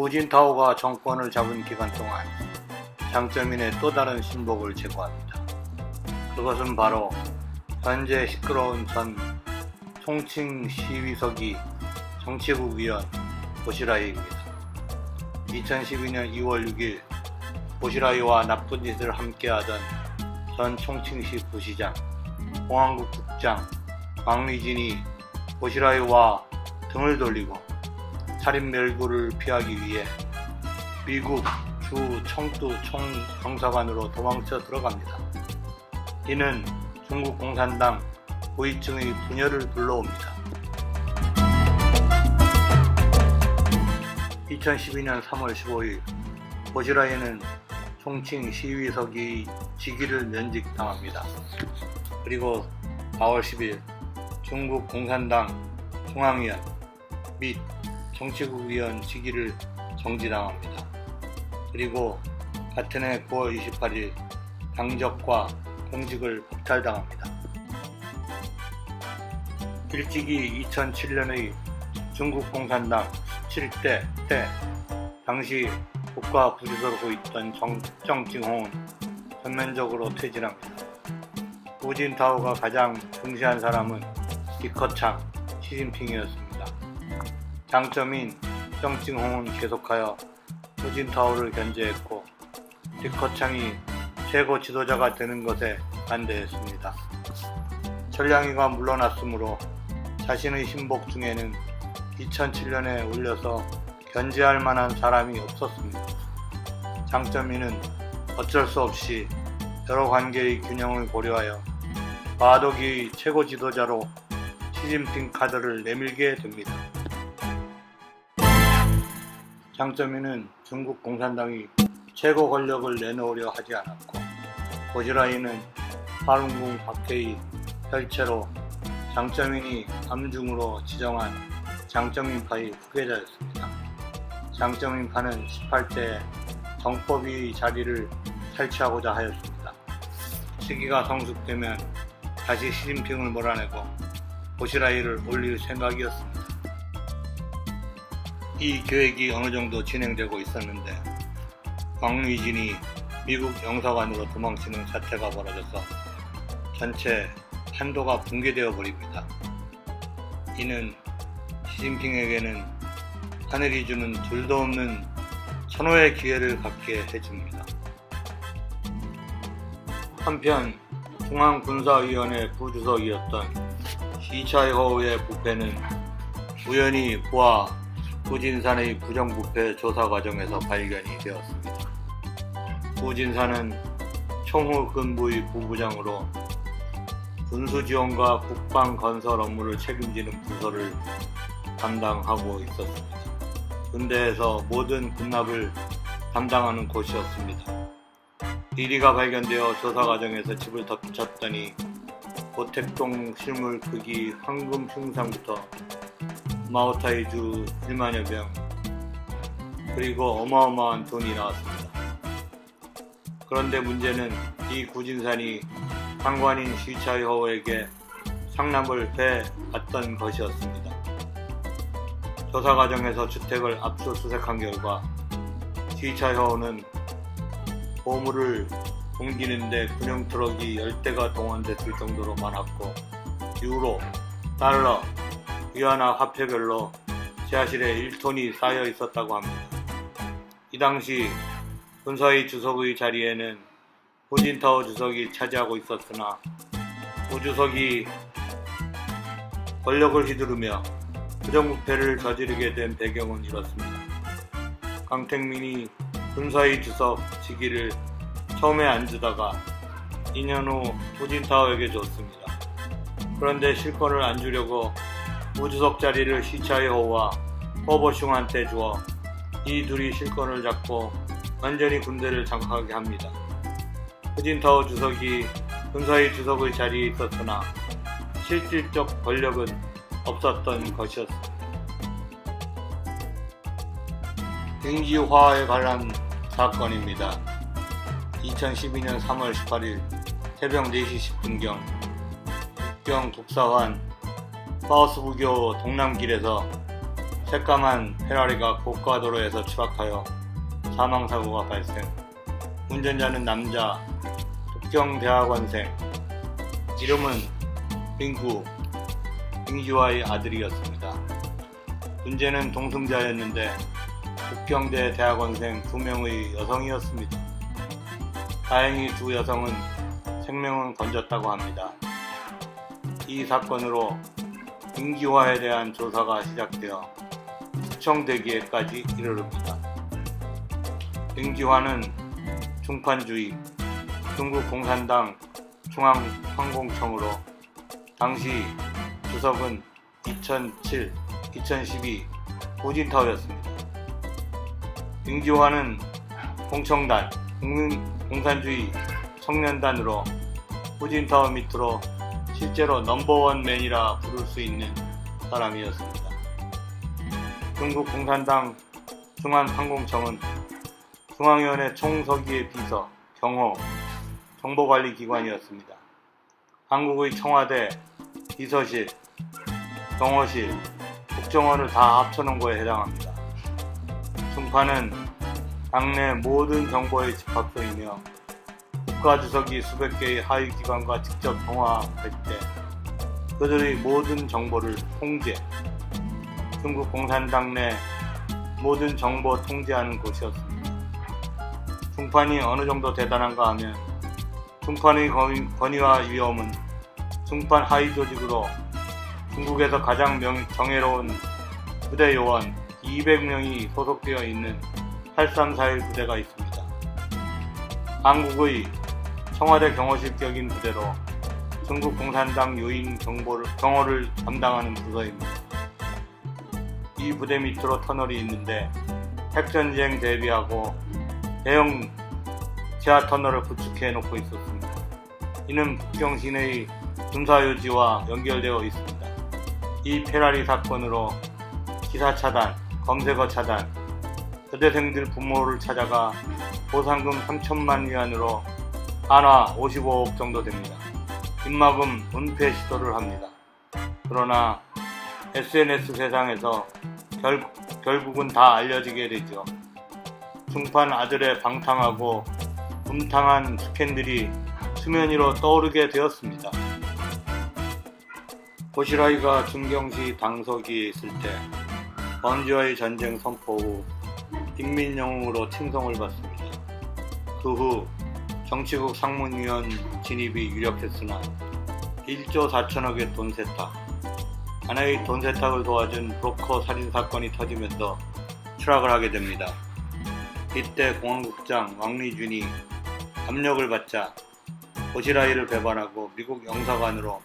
후진타오가 정권을 잡은 기간 동안 장쩌민의 또 다른 신복을 제거합니다. 그것은 바로 현재 시끄러운 전 총칭시위서기 정치국 위원 보시라이입니다. 2012년 2월 6일 보시라이와 나쁜 짓을 함께하던 전 총칭시 부시장, 공안국 국장 왕리진이 보시라이와 등을 돌리고 살인 멸구를 피하기 위해 미국 주 청두 총영사관으로 도망쳐 들어갑니다. 이는 중국 공산당 고위층의 분열을 불러옵니다. 2012년 3월 15일 보시라이는 총칭 시위서기 직위를 면직당합니다. 그리고 4월 10일 중국 공산당 중앙위원 및 정치국 위원 직위를 정지당합니다. 그리고 같은 해 9월 28일 당적과 공직을 박탈당합니다. 일찍이 2007년의 중국 공산당 17대 때 당시 국가부주석으로 있던 정징홍은 전면적으로 퇴진합니다. 후진타오가 가장 중시한 사람은 리커창, 시진핑이었습니다. 장쩌민, 정징홍은 계속하여 후진타오를 견제했고 리커창이 최고 지도자가 되는 것에 반대했습니다. 전량이가 물러났으므로 자신의 신복 중에는 2007년에 올려서 견제할 만한 사람이 없었습니다. 장쩌민은 어쩔 수 없이 여러 관계의 균형을 고려하여 마도기의 최고 지도자로 시진핑 카드를 내밀게 됩니다. 장쩌민은 중국 공산당이 최고 권력을 내놓으려 하지 않았고 보시라이는 파룬궁 박해의 혈체로 장쩌민이 암중으로 지정한 장쩌민파의 후계자였습니다. 장쩌민파는 18대 정법위의 자리를 탈취하고자 하였습니다. 시기가 성숙되면 다시 시진핑을 몰아내고 보시라이를 올릴 생각이었습니다. 이 계획이 어느 정도 진행되고 있었는데 왕리진이 미국 영사관으로 도망치는 사태가 벌어져서 전체 한도가 붕괴되어 버립니다. 이는 시진핑에게는 하늘이 주는 둘도 없는 천호의 기회를 갖게 해줍니다. 한편 중앙군사위원회 부주석이었던 시차이허우의 부패는 우연히 부하 후진산의 부정부패 조사 과정에서 발견이 되었습니다. 후진산은 총후 근부의 부부장으로 군수지원과 국방건설 업무를 책임지는 부서를 담당하고 있었습니다. 군대에서 모든 군납을 담당하는 곳이었습니다. 비리가 발견되어 조사 과정에서 집을 덮쳤더니 고택동 실물 크기 황금 흉상부터 마오타이주 1만여 병 그리고 어마어마한 돈이 나왔습니다. 그런데 문제는 이 구진산이 상관인 시차이허우에게 상납을 해왔던 것이었습니다. 조사 과정에서 주택을 압수수색한 결과 시차이허우는 보물을 옮기는데 군용 트럭이 10대가 동원됐을 정도로 많았고 유로, 달러, 위안화 화폐별로 지하실에 1톤이 쌓여 있었다고 합니다. 이 당시 군사위 주석의 자리에는 후진타오 주석이 차지하고 있었으나 후 주석이 권력을 휘두르며 부정부패를 저지르게 된 배경은 이렇습니다. 강택민이 군사위 주석 직위를 처음에 안 주다가 2년 후 후진타오에게 줬습니다. 그런데 실권을 안 주려고 후주석 자리를 시차이허우와 허버슝한테 주어 이 둘이 실권을 잡고 완전히 군대를 장악하게 합니다. 후진타오 주석이 군사위 주석의 자리에 있었으나 실질적 권력은 없었던 것이었습니다. 인지화에 관한 사건입니다. 2012년 3월 18일 새벽 4시 10분경 북경 독사환 파우스부교 동남길에서 새까만 페라리가 고가도로에서 추락하여 사망사고가 발생. 운전자는 남자, 북경대학원생, 이름은 빙주와의 아들이었습니다. 문제는 동승자였는데 북경대 대학원생 2명의 여성이었습니다. 다행히 두 여성은 생명은 건졌다고 합니다. 이 사건으로 빙기화에 대한 조사가 시작되어 수청되기에까지 이르릅니다. 빙기화는 중판주의, 중국 공산당 중앙항공청으로 당시 주석은 2007, 2012 후진타오였습니다. 빙기화는 공청단, 공산주의 청년단으로 후진타오 밑으로 실제로 넘버원맨이라 부를 수 있는 사람이었습니다. 중국 공산당 중앙항공청은 중앙위원회 총서기의 비서, 경호, 정보관리기관이었습니다. 한국의 청와대, 비서실, 경호실, 국정원을 다 합쳐놓은 거에 해당합니다. 중파는 당내 모든 정보의 집합소이며 국가주석이 수백 개의 하위기관과 직접 통화할 때 그들의 모든 정보를 통제, 중국 공산당 내 모든 정보 통제하는 곳이었습니다. 중판이 어느 정도 대단한가 하면 중판의 권위와 위엄은 중판 하위 조직으로 중국에서 가장 정예로운 부대 요원 200명이 소속되어 있는 8341 부대가 있습니다. 한국의 청와대 경호실 격인 부대로 중국 공산당 요인 경호를 담당하는 부서입니다. 이 부대 밑으로 터널이 있는데 핵전쟁 대비하고 대형 지하터널을 구축해 놓고 있었습니다. 이는 북경 시내의 군사요지와 연결되어 있습니다. 이 페라리 사건으로 기사 차단, 검색어 차단, 여대생들 부모를 찾아가 보상금 3천만 위안으로 한화 55억 정도 됩니다. 입막음 은폐 시도를 합니다. 그러나 SNS 세상에서 결국은 다 알려지게 되죠. 중판 아들의 방탕하고 음탕한 스캔들이 수면 위로 떠오르게 되었습니다. 고시라이가 중경시 당서기에 있을 때 번지와의 전쟁 선포 후 인민영웅으로 칭송을 받습니다. 그 후 정치국 상무위원 진입이 유력했으나 1조 4천억의 돈 세탁, 아내의 돈 세탁을 도와준 브로커 살인 사건이 터지면서 추락을 하게 됩니다. 이때 공안국장 왕리준이 압력을 받자 고시라이를 배반하고 미국 영사관으로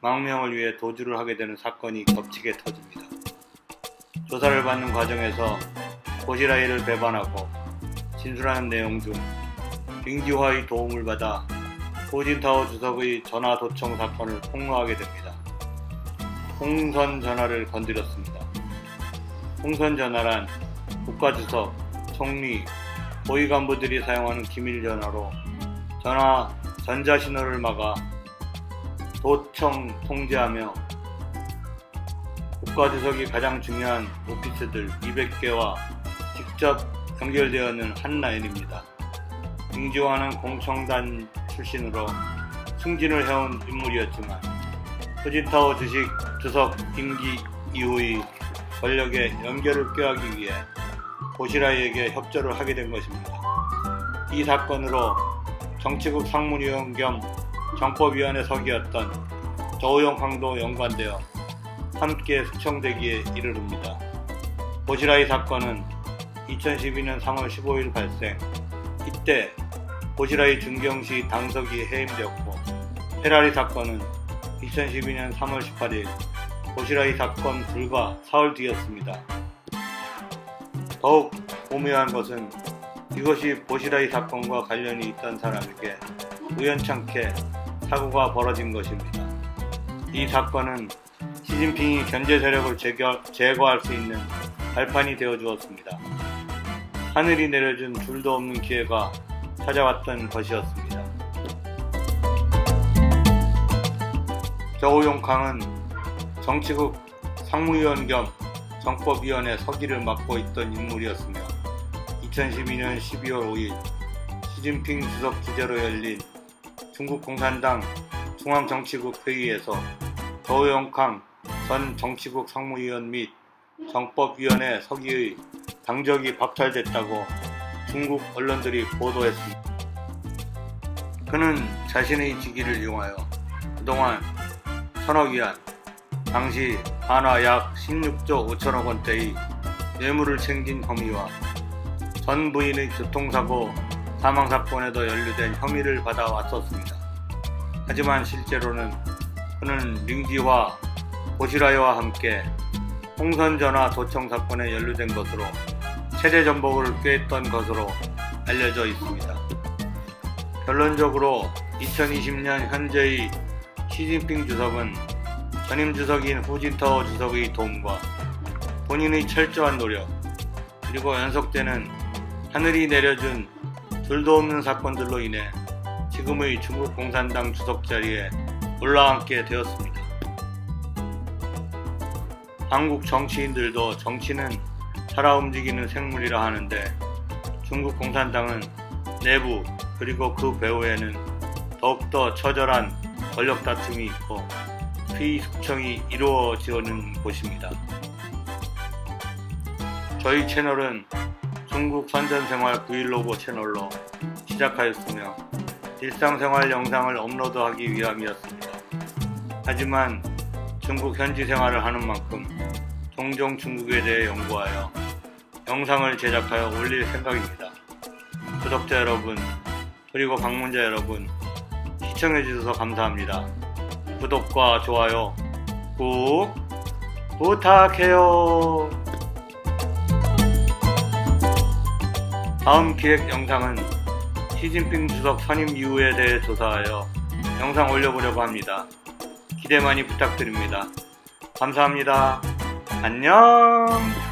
망명을 위해 도주를 하게 되는 사건이 겹치게 터집니다. 조사를 받는 과정에서 고시라이를 배반하고 진술하는 내용 중 빙기화의 도움을 받아 후진타오 주석의 전화 도청 사건을 폭로하게 됩니다. 홍선 전화를 건드렸습니다. 홍선 전화란 국가주석, 총리, 고위 간부들이 사용하는 기밀 전화로 전자신호를 막아 도청 통제하며 국가주석이 가장 중요한 오피스들 200개와 직접 연결되어 있는 한 라인입니다. 빙지화는 공청단 출신으로 승진을 해온 인물이었지만 후진타오 주석 임기 이후의 권력의 연결을 꾀하기 위해 고시라이에게 협조를 하게 된 것입니다. 이 사건으로 정치국 상무위원 겸 정법위원회 서기였던 저우용캉도 연관되어 함께 수청되기에 이르릅니다. 고시라이 사건은 2012년 3월 15일 발생. 이때 고시라이 중경시 당서기에 해임되었고 페라리 사건은 2012년 3월 18일 고시라이 사건 불과 사흘 뒤였습니다. 더욱 오묘한 것은 이것이 고시라이 사건과 관련이 있던 사람에게 우연찮게 사고가 벌어진 것입니다. 이 사건은 시진핑이 견제 세력을 제거할 수 있는 발판이 되어 주었습니다. 하늘이 내려준 줄도 없는 기회가 찾아왔던 것이었습니다. 저우용캉은 정치국 상무위원 겸 정법위원회 서기를 맡고 있던 인물이었으며 2012년 12월 5일 시진핑 주석 주재로 열린 중국 공산당 중앙정치국 회의에서 저우영캉 전 정치국 상무위원 및 정법위원회 서기의 당적이 박탈됐다고 중국 언론들이 보도했습니다. 그는 자신의 직위를 이용하여 그동안 천억 위안, 당시 한화 약 16조 5천억 원대의 뇌물을 챙긴 혐의와 전 부인의 교통사고 사망사건에도 연루된 혐의를 받아왔었습니다. 하지만 실제로는 그는 링지화, 보시라이와 함께 홍선전화 도청 사건에 연루된 것으로 최대 전복을 꾀했던 것으로 알려져 있습니다. 결론적으로 2020년 현재의 시진핑 주석은 전임 주석인 후진타오 주석의 도움과 본인의 철저한 노력, 그리고 연속되는 하늘이 내려준 둘도 없는 사건들로 인해 지금의 중국 공산당 주석 자리에 올라앉게 되었습니다. 한국 정치인들도 정치는 살아 움직이는 생물이라 하는데 중국 공산당은 내부 그리고 그 배후에는 더욱더 처절한 권력 다툼이 있고 피숙청이 이루어지는 곳입니다. 저희 채널은 중국 선전생활 브이로그 채널로 시작하였으며 일상생활 영상을 업로드하기 위함이었습니다. 하지만 중국 현지 생활을 하는 만큼 종종 중국에 대해 연구하여 영상을 제작하여 올릴 생각입니다. 구독자 여러분, 그리고 방문자 여러분, 시청해주셔서 감사합니다. 구독과 좋아요 꼭 부탁해요. 다음 기획 영상은 시진핑 주석 선임 이유에 대해 조사하여 영상 올려보려고 합니다. 기대 많이 부탁드립니다. 감사합니다. 안녕.